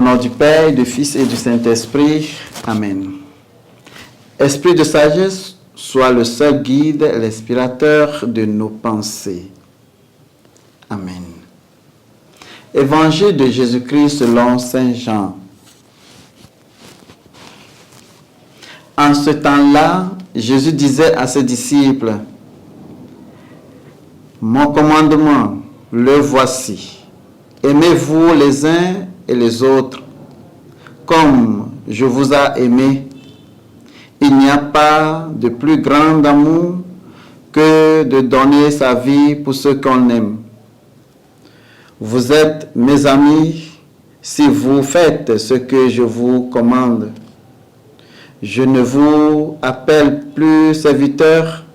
nom du Père, du Fils et du Saint-Esprit. Amen. Esprit de sagesse, sois le seul guide, l'inspirateur de nos pensées. Amen. Évangile de Jésus-Christ selon saint Jean. En ce temps-là, Jésus disait à ses disciples, « Mon commandement, le voici. Aimez-vous les uns et les autres, comme je vous ai aimé. Il n'y a pas de plus grand amour que de donner sa vie pour ceux qu'on aime. Vous êtes mes amis si vous faites ce que je vous commande. Je ne vous appelle plus serviteur,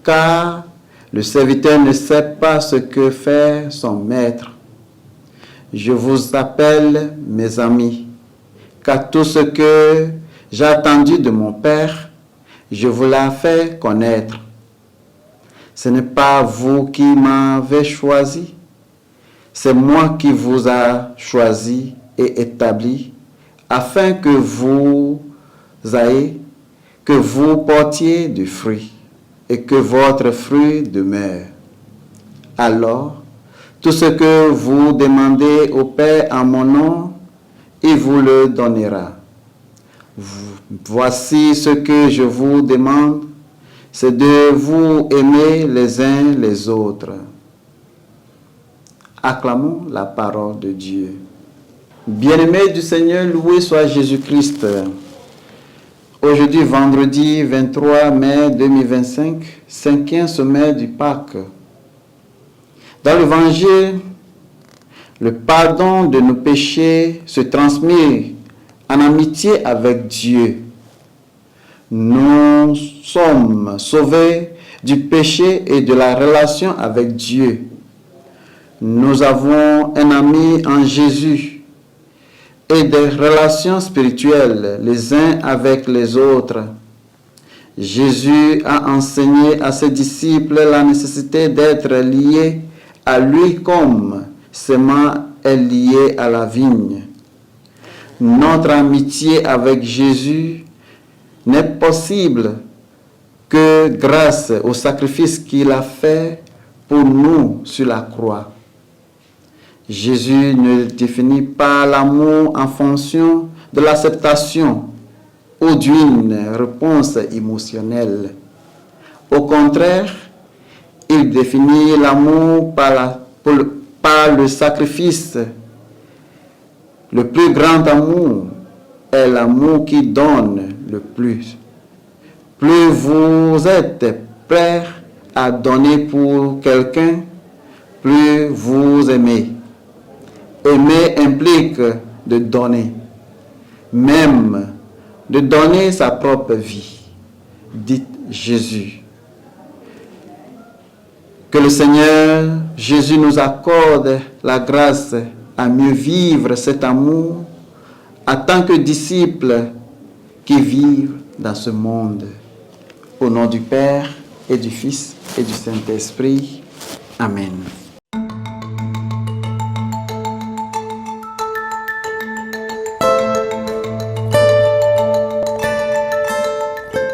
car le serviteur ne sait pas ce que fait son maître. Je vous appelle mes amis, car tout ce que j'ai entendu de mon Père, je vous l'ai fait connaître. Ce n'est pas vous qui m'avez choisi, c'est moi qui vous ai choisi et établi, afin que vous portiez du fruit, et que votre fruit demeure. Alors, tout ce que vous demandez au Père en mon nom, il vous le donnera. Voici ce que je vous demande, c'est de vous aimer les uns les autres. Acclamons la parole de Dieu. Bien-aimés du Seigneur, loué soit Jésus-Christ. Aujourd'hui, vendredi 23 mai 2025, 5e semaine du Pâques. Dans l'Évangile, le pardon de nos péchés se transmet en amitié avec Dieu. Nous sommes sauvés du péché et de la relation avec Dieu. Nous avons un ami en Jésus et des relations spirituelles les uns avec les autres. Jésus a enseigné à ses disciples la nécessité d'être liés à lui comme sément est lié à la vigne. Notre amitié avec Jésus n'est possible que grâce au sacrifice qu'il a fait pour nous sur la croix. Jésus ne définit pas l'amour en fonction de l'acceptation ou d'une réponse émotionnelle. Au contraire, il définit l'amour par le sacrifice. Le plus grand amour est l'amour qui donne le plus. Plus vous êtes prêt à donner pour quelqu'un, plus vous aimez. Aimer implique de donner, même de donner sa propre vie, dit Jésus. Que le Seigneur Jésus nous accorde la grâce à mieux vivre cet amour en tant que disciples qui vivent dans ce monde. Au nom du Père et du Fils et du Saint-Esprit. Amen.